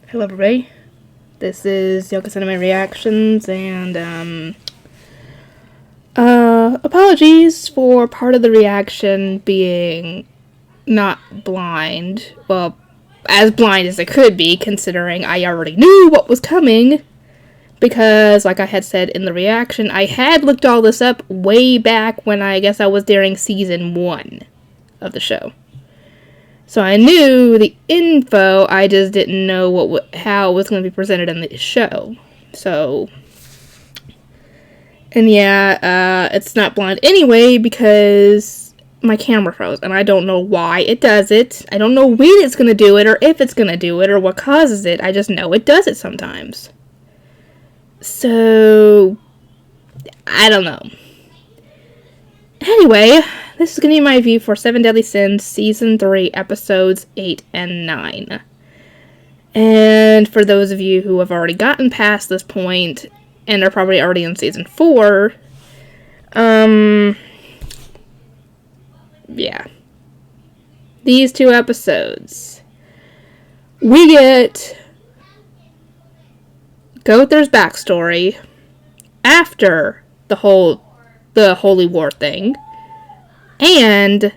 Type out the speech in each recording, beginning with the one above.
Hello everybody, this is Yoko Cinema Reactions, and apologies for part of the reaction being not blind, well, as blind as it could be, considering I already knew what was coming, because, like I had said in the reaction, I had looked all this up way back when I guess I was during season 1 of the show. So I knew the info, I just didn't know how it was going to be presented in the show. So, and yeah, it's not blind anyway because my camera froze, and I don't know why it does it. I don't know when it's going to do it, or if it's going to do it, or what causes it. I just know it does it sometimes. So, I don't know. Anyway, this is going to be my review for 7 Deadly Sins, Season 3, Episodes 8 and 9. And for those of you who have already gotten past this point, and are probably already in Season 4, yeah. These 2 episodes. We get Gother's backstory after the Holy War thing, and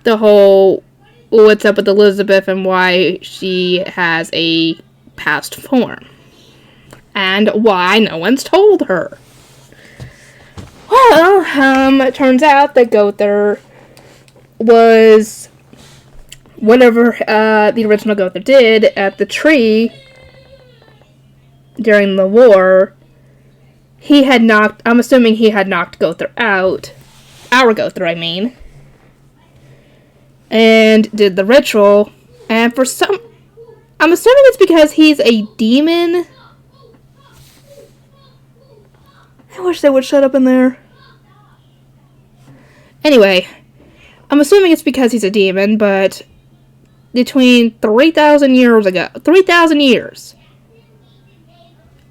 the whole what's up with Elizabeth and why she has a past form, and why no one's told her. Well, it turns out that Gother was whatever the original Gother did at the tree during the war. I'm assuming he had knocked Gother out. Our Gother, I mean. And did the ritual. And for I'm assuming it's because he's a demon. I wish they would shut up in there. Anyway, I'm assuming it's because he's a demon, but between 3,000 years ago, 3,000 years.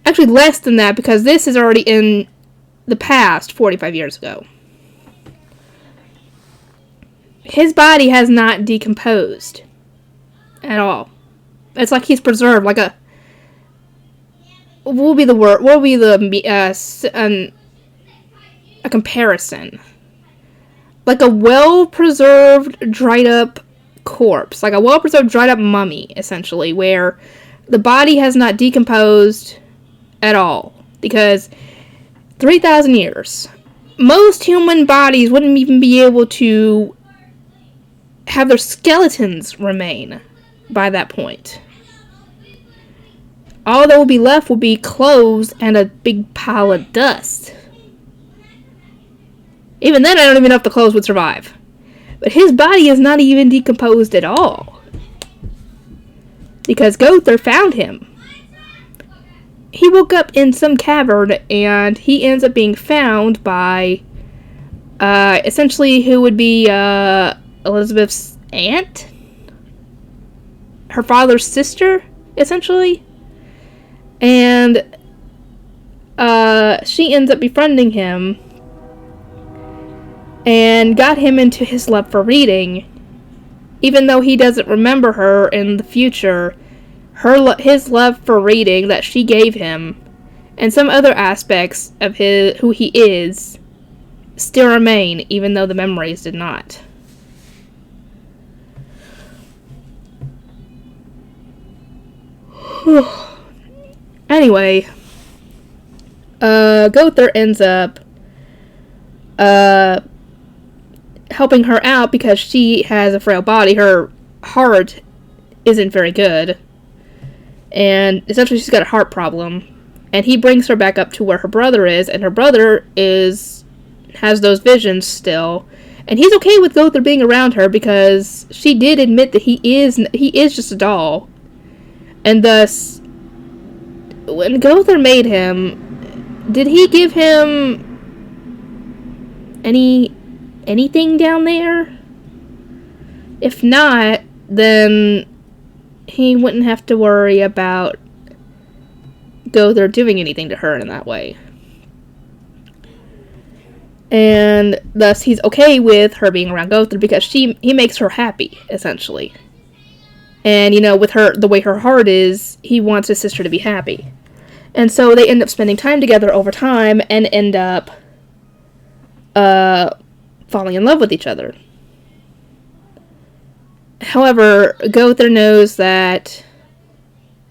Actually, less than that, because this is already in the past, 45 years ago. His body has not decomposed at all. It's like he's preserved, like a... What will be the word? What will be a comparison? Like a well-preserved, dried-up corpse. Like a well-preserved, dried-up mummy, essentially, where the body has not decomposed at all, because 3,000 years, most human bodies wouldn't even be able to have their skeletons remain by that point. All that will be left will be clothes and a big pile of dust. Even then, I don't even know if the clothes would survive. But his body is not even decomposed at all, because Gother found him. He woke up in some cavern, and he ends up being found by, essentially, who would be, Elizabeth's aunt? Her father's sister, essentially? And, she ends up befriending him, and got him into his love for reading, even though he doesn't remember her in the future. His love for reading that she gave him, and some other aspects of who he is, still remain, even though the memories did not. Anyway, Gother ends up helping her out because she has a frail body. Her heart isn't very good. And essentially she's got a heart problem. And he brings her back up to where her brother is, and her brother has those visions still. And he's okay with Gother being around her because she did admit that he is just a doll. And thus, when Gother made him, did he give him anything down there? If not, then he wouldn't have to worry about Gother doing anything to her in that way. And thus he's okay with her being around Gother because he makes her happy, essentially. And, you know, with her, the way her heart is, he wants his sister to be happy. And so they end up spending time together over time and end up falling in love with each other. However, Gother knows that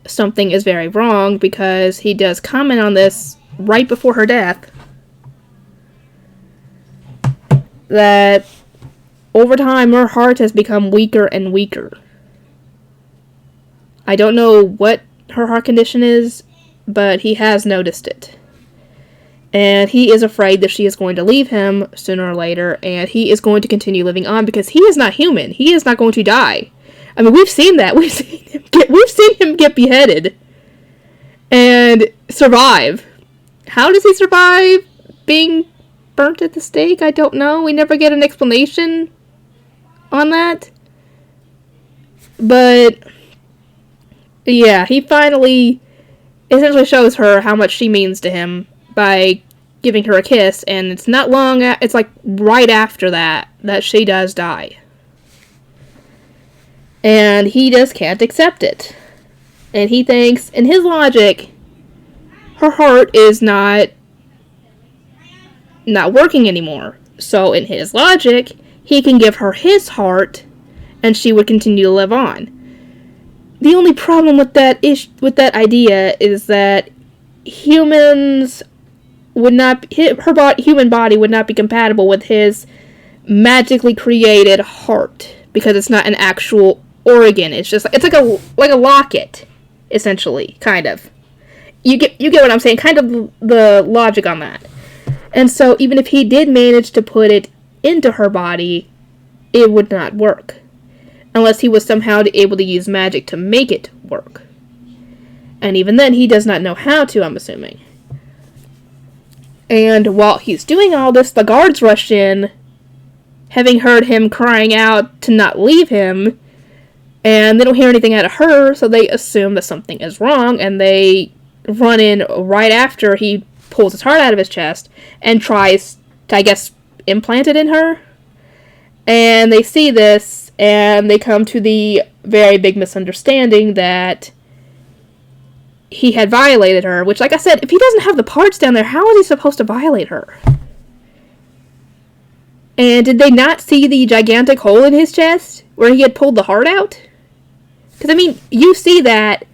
something is very wrong because he does comment on this right before her death. That over time her heart has become weaker and weaker. I don't know what her heart condition is, but he has noticed it. And he is afraid that she is going to leave him sooner or later, and he is going to continue living on because he is not human. He is not going to die. I mean, we've seen that. We've seen him get beheaded and survive. How does he survive being burnt at the stake? I don't know. We never get an explanation on that. But yeah, he finally essentially shows her how much she means to him by giving her a kiss, and it's not long, it's like right after that she does die. And he just can't accept it. And he thinks, in his logic, her heart is not working anymore. So in his logic, he can give her his heart, and she would continue to live on. The only problem with that idea is that humans would not, human body would not be compatible with his magically created heart because it's not an actual organ. It's just it's like a locket, essentially, kind of. You get what I'm saying? Kind of the logic on that. And so even if he did manage to put it into her body, it would not work unless he was somehow able to use magic to make it work. And even then, he does not know how to, I'm assuming. And while he's doing all this, the guards rush in, having heard him crying out to not leave him, and they don't hear anything out of her, so they assume that something is wrong, and they run in right after he pulls his heart out of his chest and tries to, I guess, implant it in her. And they see this, and they come to the very big misunderstanding that he had violated her, which, like I said, if he doesn't have the parts down there, how is he supposed to violate her? And did they not see the gigantic hole in his chest where he had pulled the heart out? Because, I mean, you see that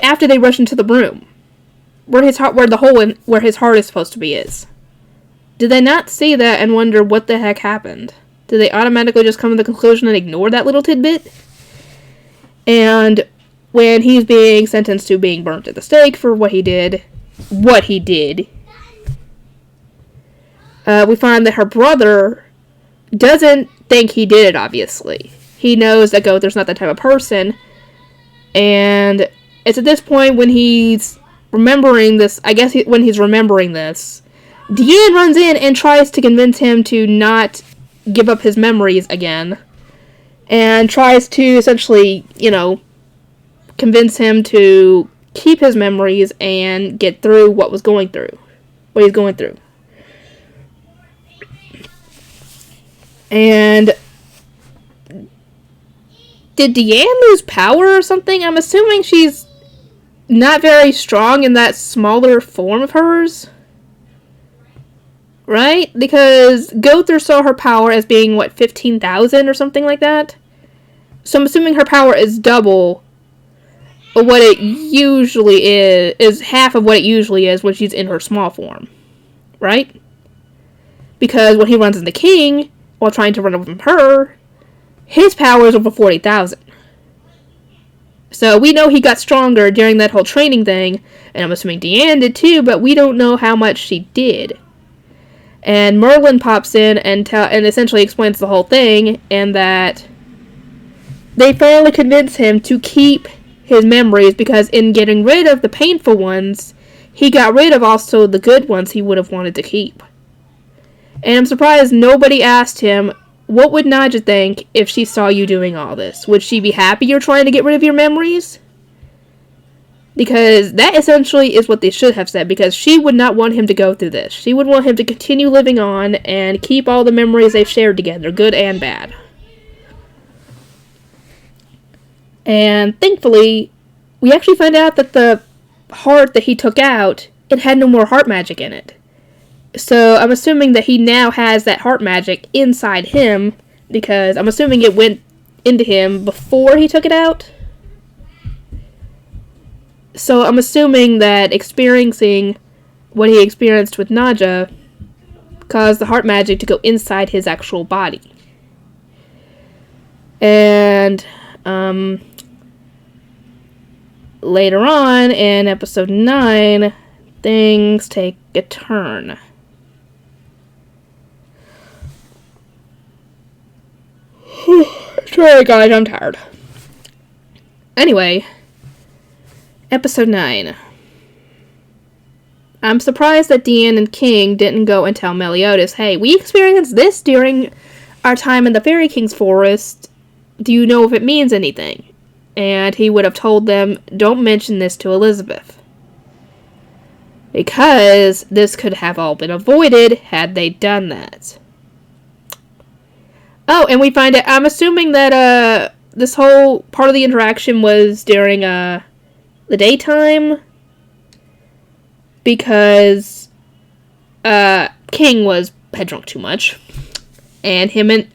after they rush into the room, where his heart is supposed to be is. Did they not see that and wonder what the heck happened? Did they automatically just come to the conclusion and ignore that little tidbit? And when he's being sentenced to being burnt at the stake for what he did, we find that her brother doesn't think he did it, obviously. He knows that Gother's not that type of person, and it's at this point when he's remembering this, when he's remembering this, Deanne runs in and tries to convince him to not give up his memories again, and tries to essentially, convince him to keep his memories and get through what he's going through. And did Deanne lose power or something? I'm assuming she's not very strong in that smaller form of hers. Right? Because Gother saw her power as being, 15,000 or something like that? So I'm assuming her power is double what it usually is half of what it usually is when she's in her small form. Right? Because when he runs into King, while trying to run away from her, his power is over 40,000. So we know he got stronger during that whole training thing, and I'm assuming Deanne did too, but we don't know how much she did. And Merlin pops in and essentially explains the whole thing, and that they finally convince him to keep his memories, because in getting rid of the painful ones, he got rid of also the good ones he would have wanted to keep. And I'm surprised nobody asked him, what would Nadja think if she saw you doing all this? Would she be happy you're trying to get rid of your memories? Because that essentially is what they should have said, because she would not want him to go through this. She would want him to continue living on and keep all the memories they've shared together, good and bad. And thankfully, we actually find out that the heart that he took out, it had no more heart magic in it. So I'm assuming that he now has that heart magic inside him, because I'm assuming it went into him before he took it out. So I'm assuming that experiencing what he experienced with Naja caused the heart magic to go inside his actual body. And later on in episode 9, things take a turn. Sorry guys, I'm tired. Anyway, episode 9. I'm surprised that Deanne and King didn't go and tell Meliodas, hey, we experienced this during our time in the Fairy King's forest. Do you know if it means anything? And he would have told them, don't mention this to Elizabeth. Because this could have all been avoided had they done that. Oh, and we find out, I'm assuming that this whole part of the interaction was during the daytime, because King had drunk too much, and him and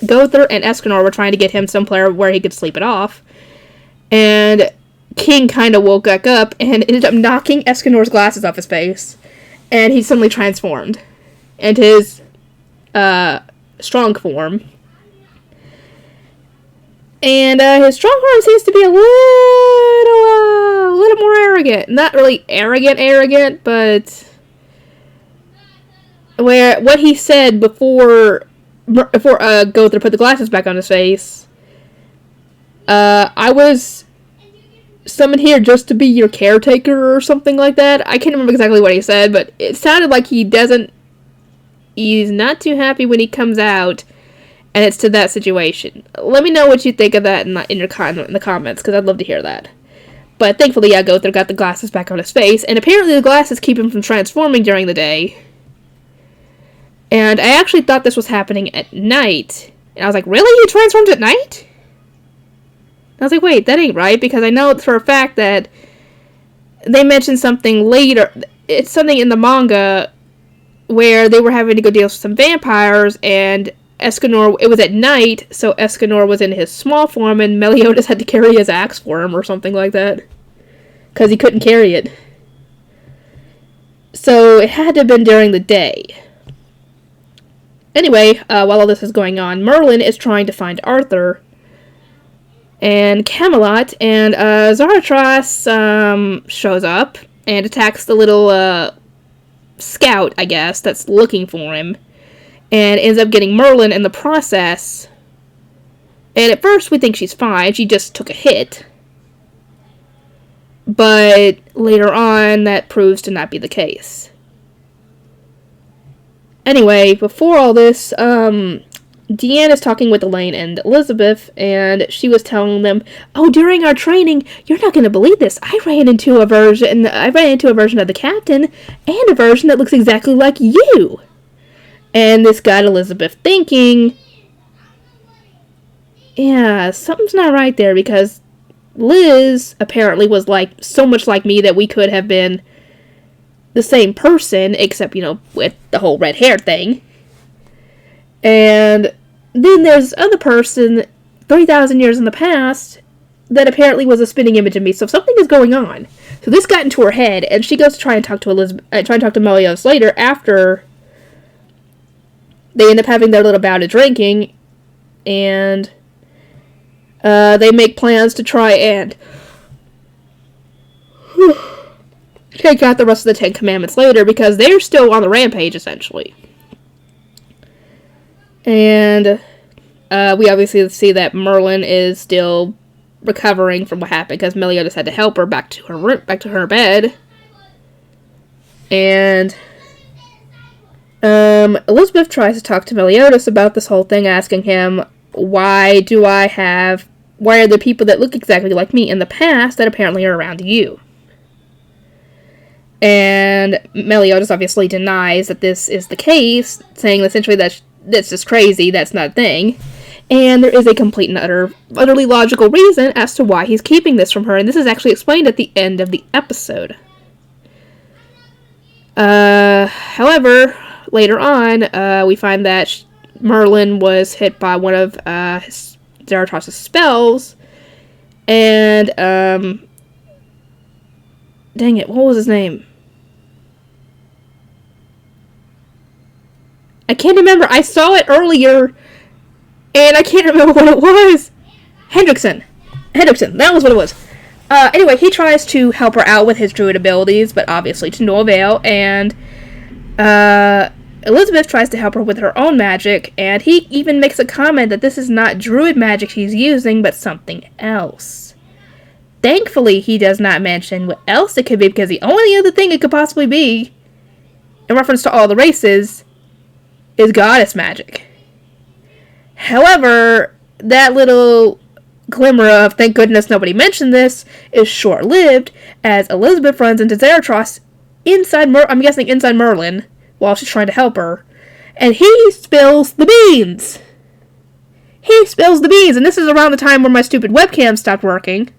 Gother and Escanor were trying to get him somewhere where he could sleep it off, and King kind of woke back up and ended up knocking Escanor's glasses off his face, and he suddenly transformed into his strong form. And his strong form seems to be a little more arrogant. Not really arrogant, but what he said before Gother put the glasses back on his face. I was summoned here just to be your caretaker or something like that. I can't remember exactly what he said, but it sounded like he's not too happy when he comes out, and it's to that situation. Let me know what you think of that in the comments, because I'd love to hear that. But thankfully, Gother got the glasses back on his face, and apparently the glasses keep him from transforming during the day. And I actually thought this was happening at night. And I was like, really? You transformed at night? I was like, wait, that ain't right, because I know for a fact that they mentioned something later. It's something in the manga where they were having to go deal with some vampires, and Escanor, it was at night, so Escanor was in his small form, and Meliodas had to carry his axe for him, or something like that, because he couldn't carry it. So it had to have been during the day. Anyway, while all this is going on, Merlin is trying to find Arthur and Camelot, and Zaratras shows up and attacks the little scout, I guess, that's looking for him, and ends up getting Merlin in the process. And at first we think she's fine, she just took a hit. But later on, that proves to not be the case. Anyway, before all this, Deanne is talking with Elaine and Elizabeth, and she was telling them, oh, during our training, you're not going to believe this, I ran into a version of the captain, and a version that looks exactly like you. And this got Elizabeth thinking, yeah, something's not right there, because Liz apparently was so much like me that we could have been the same person, except, with the whole red hair thing. And then there's this other person 3,000 years in the past that apparently was a spitting image of me. So something is going on. So this got into her head, and she goes to try and talk to Meliodas later after they end up having their little bout of drinking, and they make plans to try and take out the rest of the 10 Commandments later, because they're still on the rampage, essentially. And we obviously see that Merlin is still recovering from what happened, because Meliodas had to help her back to her bed. And Elizabeth tries to talk to Meliodas about this whole thing, asking him, why are there people that look exactly like me in the past that apparently are around you? And Meliodas obviously denies that this is the case, saying essentially that's just crazy, that's not a thing. And there is a complete and utterly logical reason as to why he's keeping this from her, and this is actually explained at the end of the episode. However, later on, we find that Merlin was hit by one of Zarathus's spells, and, dang it, what was his name? I can't remember. I saw it earlier, and I can't remember what it was. Hendrickson, that was what it was. Anyway, he tries to help her out with his druid abilities, but obviously to no avail, and, Elizabeth tries to help her with her own magic, and he even makes a comment that this is not druid magic she's using, but something else. Thankfully, he does not mention what else it could be, because the only other thing it could possibly be, in reference to all the races, is goddess magic. However, that little glimmer of thank goodness nobody mentioned this is short-lived, as Elizabeth runs into Zarathus inside Merlin, while she's trying to help her, and he spills the beans! And this is around the time where my stupid webcam stopped working.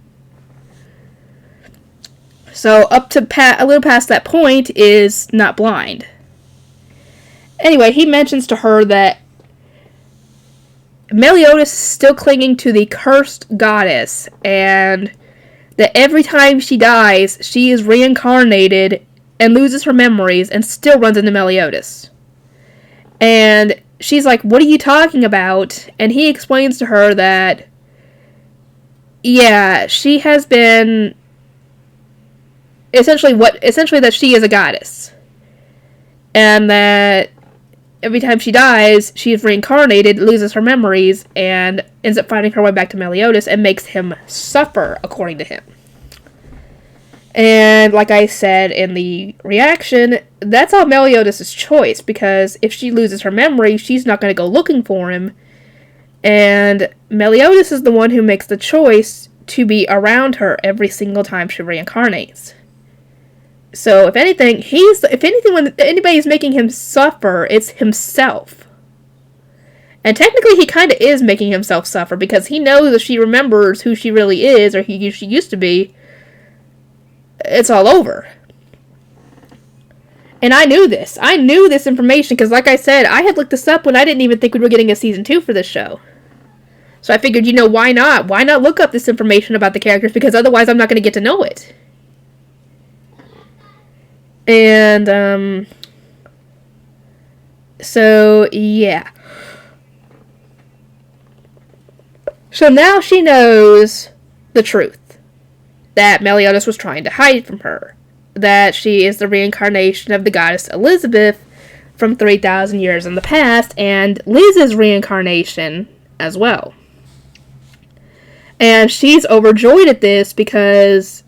So up to a little past that point is not blind. Anyway, he mentions to her that Meliodas is still clinging to the cursed goddess, and that every time she dies, she is reincarnated and loses her memories and still runs into Meliodas. And she's like, what are you talking about? And he explains to her that, yeah, she has been essentially that she is a goddess. And that every time she dies, she is reincarnated, loses her memories, and ends up finding her way back to Meliodas and makes him suffer, according to him. And like I said in the reaction, that's all Meliodas' choice, because if she loses her memory, she's not going to go looking for him. And Meliodas is the one who makes the choice to be around her every single time she reincarnates. So if anything, when anybody's making him suffer, it's himself. And technically he kind of is making himself suffer, because he knows if she remembers who she really is, or who she used to be, it's all over. And I knew this. I knew this information, because like I said, I had looked this up when I didn't even think we were getting a season 2 for this show. So I figured, why not? Why not look up this information about the characters, because otherwise I'm not going to get to know it. And, so, yeah. So now she knows the truth. That Meliodas was trying to hide from her. That she is the reincarnation of the goddess Elizabeth from 3,000 years in the past, and Liz's reincarnation as well. And she's overjoyed at this because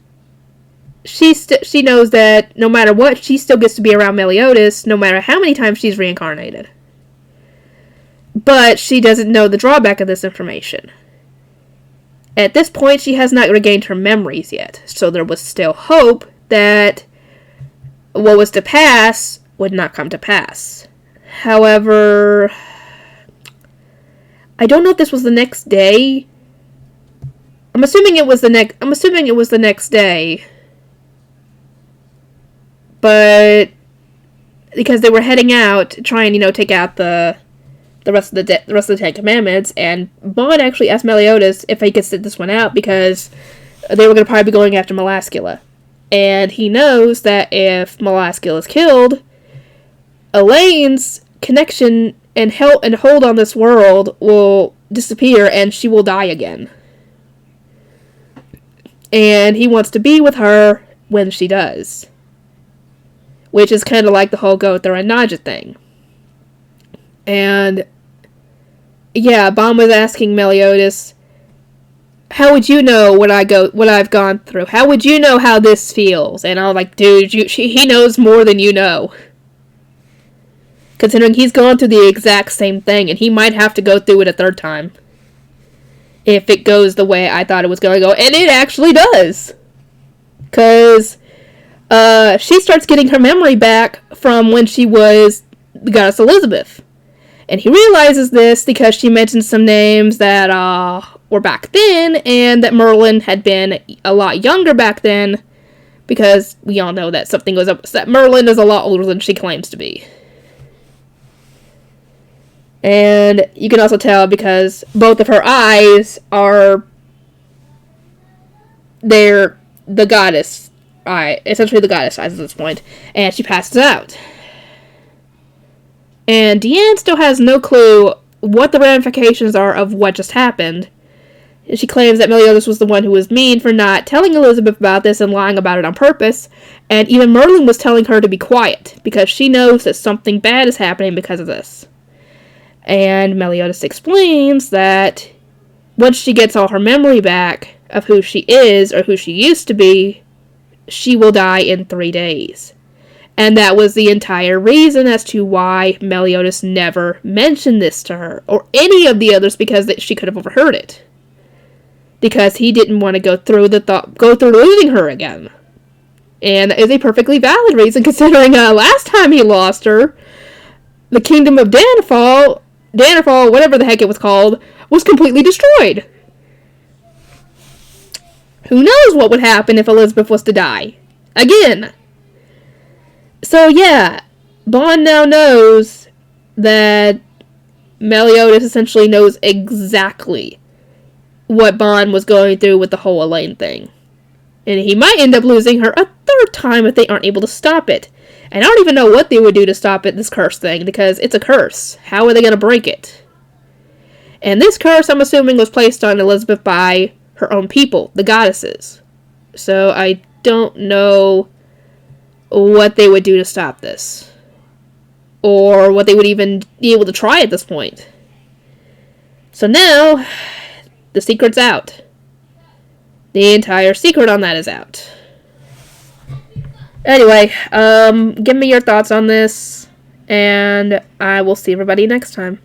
she knows that no matter what, she still gets to be around Meliodas, no matter how many times she's reincarnated. But she doesn't know the drawback of this information. At this point, she has not regained her memories yet, so there was still hope that what was to pass would not come to pass. However, I don't know if this was the next day. I'm assuming it was the next day. But because they were heading out to try and, take out the rest of the Ten Commandments, and Bond actually asked Meliodas if he could sit this one out because they were going to probably be going after Melascula. And he knows that if Melascula is killed, Elaine's connection and hold on this world will disappear and she will die again. And he wants to be with her when she does. Which is kind of like the whole Gotha and Nadja thing. And yeah, Bond was asking Meliodas, how would you know what I've gone through? How would you know how this feels? And I was like, dude, he knows more than you know. Considering he's gone through the exact same thing, and he might have to go through it a third time. If it goes the way I thought it was going to go. And it actually does. Because she starts getting her memory back from when she was the goddess Elizabeth. And he realizes this because she mentions some names that were back then, and that Merlin had been a lot younger back then, because we all know that something goes up, that Merlin is a lot older than she claims to be. And you can also tell because both of her eyes are, they're the goddess eye, essentially the goddess eyes at this point, and she passes out. And Deanne still has no clue what the ramifications are of what just happened. She claims that Meliodas was the one who was mean for not telling Elizabeth about this and lying about it on purpose, and even Merlin was telling her to be quiet, because she knows that something bad is happening because of this. And Meliodas explains that once she gets all her memory back of who she is, or who she used to be, she will die in 3 days. And that was the entire reason as to why Meliodas never mentioned this to her, or any of the others, because she could have overheard it. Because he didn't want to go through losing her again. And that is a perfectly valid reason, considering last time he lost her, the kingdom of Danafall, whatever the heck it was called, was completely destroyed. Who knows what would happen if Elizabeth was to die? Again. So yeah, Bond now knows that Meliodas essentially knows exactly what Bond was going through with the whole Elaine thing. And he might end up losing her a third time if they aren't able to stop it. And I don't even know what they would do to stop it, this curse thing, because it's a curse. How are they going to break it? And this curse, I'm assuming, was placed on Elizabeth by her own people, the goddesses. So I don't know what they would do to stop this. Or what they would even be able to try at this point. So now, the secret's out. The entire secret on that is out. Anyway, give me your thoughts on this, and I will see everybody next time.